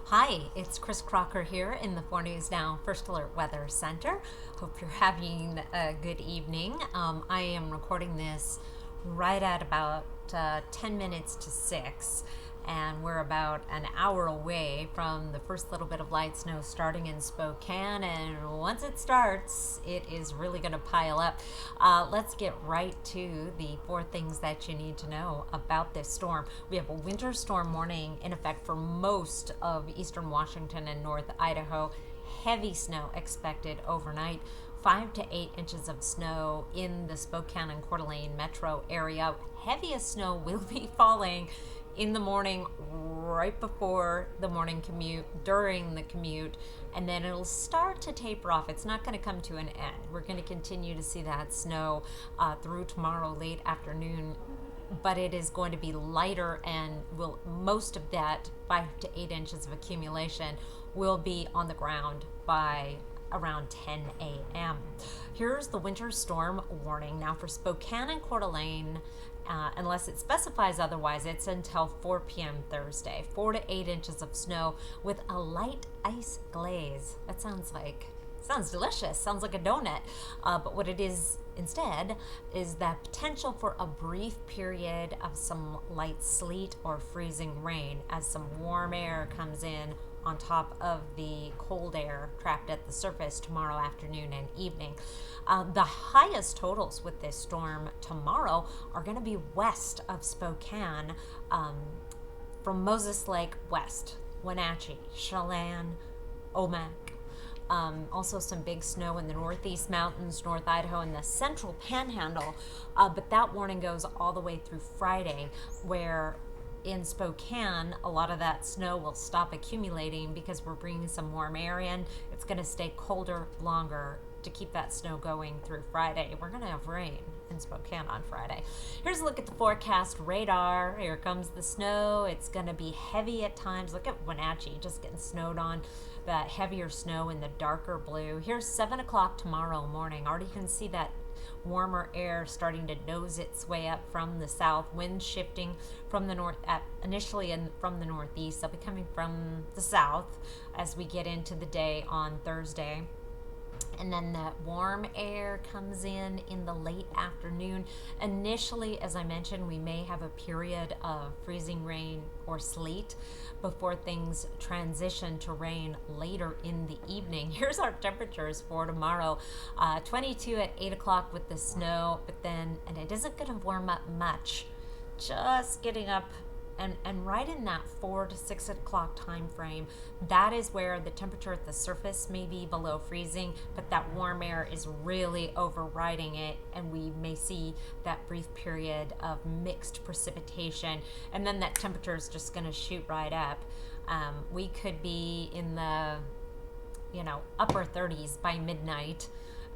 Hi, it's Kris Crocker here in the 4 News Now First Alert Weather Center. Hope you're having a good evening. I am recording this right at about 10 minutes to 6, and we're about an hour away from the first little bit of light snow starting in Spokane. And once it starts, it is really going to pile up. Let's get right to the four things that you need to know about this storm. We have a winter storm warning in effect for most of eastern Washington and north Idaho. Heavy snow expected overnight. 5 to 8 inches of snow in the Spokane and Coeur d'Alene metro area. Heaviest snow will be falling in the morning, right before the morning commute, during the commute, and then it'll start to taper off. It's not going to come to an end. We're going to continue to see that snow through tomorrow late afternoon, but it is going to be lighter, and will most of that 5 to 8 inches of accumulation will be on the ground by around 10 a.m. Here's the winter storm warning. Now for Spokane and Coeur d'Alene, unless it specifies otherwise, it's until 4 p.m. Thursday. 4 to 8 inches of snow with a light ice glaze. That sounds delicious. Sounds like a donut. But what it is instead is that potential for a brief period of some light sleet or freezing rain as some warm air comes in on top of the cold air trapped at the surface tomorrow afternoon and evening. The highest totals with this storm tomorrow are going to be west of Spokane, from Moses Lake west, Wenatchee, Chelan, Omak. Also some big snow in the northeast mountains, North Idaho, and the central panhandle. But that warning goes all the way through Friday, where in Spokane, a lot of that snow will stop accumulating because we're bringing some warm air in. It's going to stay colder longer to keep that snow going through Friday. We're going to have rain in Spokane on Friday. Here's a look at the forecast radar. Here comes the snow. It's going to be heavy at times. Look at Wenatchee just getting snowed on. That heavier snow in the darker blue. Here's 7 o'clock tomorrow morning. Already can see that warmer air starting to nose its way up from the south. Wind shifting from the north, initially from the northeast. They'll be coming from the south as we get into the day on Thursday. And then that warm air comes in the late afternoon. Initially, as I mentioned, we may have a period of freezing rain or sleet before things transition to rain later in the evening. Here's our temperatures for tomorrow. 22 at 8 o'clock with the snow, and it isn't going to warm up much. Just getting up and right in that 4 to 6 o'clock time frame, that is where the temperature at the surface may be below freezing, but that warm air is really overriding it, and we may see that brief period of mixed precipitation, and then that temperature is just going to shoot right up. We could be in the upper 30s by midnight,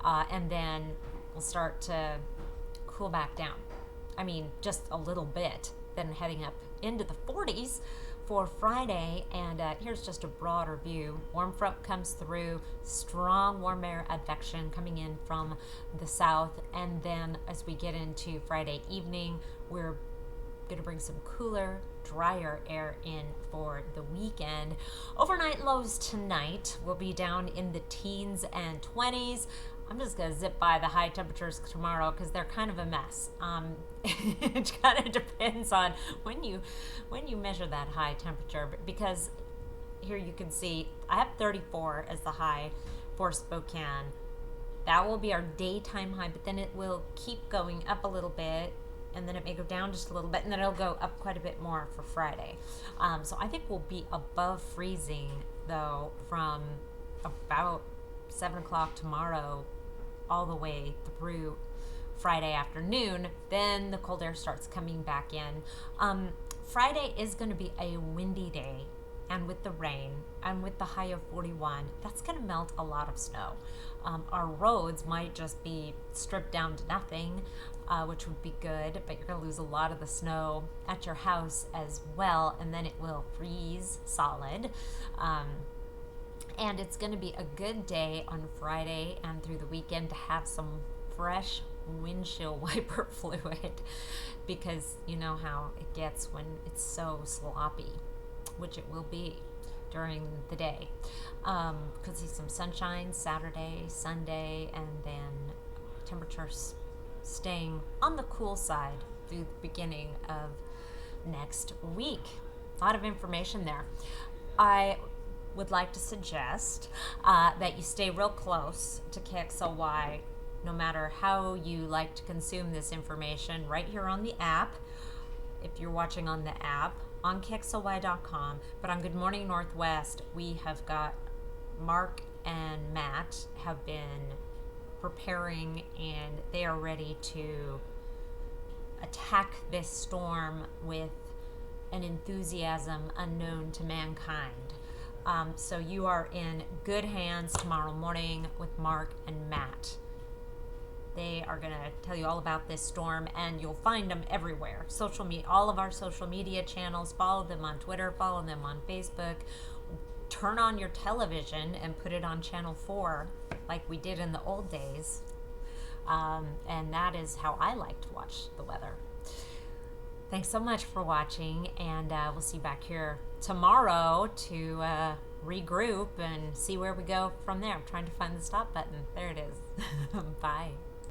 and then we'll start to cool back down. I mean, just a little bit, then heading up into the 40s for Friday. And here's just a broader view. Warm front comes through, strong warm air advection coming in from the south, and then as we get into Friday evening, we're going to bring some cooler, drier air in for the weekend. Overnight lows tonight will be down in the teens and 20s. I'm just going to zip by the high temperatures tomorrow because they're kind of a mess. It kind of depends on when you measure that high temperature, because here you can see I have 34 as the high for Spokane. That will be our daytime high, but then it will keep going up a little bit, and then it may go down just a little bit, and then it'll go up quite a bit more for Friday. So I think we'll be above freezing, though, from about 7 o'clock tomorrow all the way through Friday afternoon. Then the cold air starts coming back in. Friday is going to be a windy day, and with the rain and with the high of 41, that's going to melt a lot of snow. Our roads might just be stripped down to nothing, which would be good, but you're going to lose a lot of the snow at your house as well, and then it will freeze solid. And it's going to be a good day on Friday and through the weekend to have some fresh windshield wiper fluid, because you know how it gets when it's so sloppy, which it will be. during the day. Could see some sunshine Saturday, Sunday, and then temperatures staying on the cool side through the beginning of next week. A lot of information there. I would like to suggest that you stay real close to KXLY no matter how you like to consume this information right here on the app. If you're watching on the app, on KXLY.com, but on Good Morning Northwest, we have got Mark and Matt have been preparing, and they are ready to attack this storm with an enthusiasm unknown to mankind. So you are in good hands tomorrow morning with Mark and Matt. They are going to tell you all about this storm, and you'll find them everywhere. Social media, all of our social media channels. Follow them on Twitter, follow them on Facebook. Turn on your television and put it on channel 4 like we did in the old days. And that is how I like to watch the weather. Thanks so much for watching, and we'll see you back here tomorrow to regroup and see where we go from there. I'm trying to find the stop button. There it is. Bye.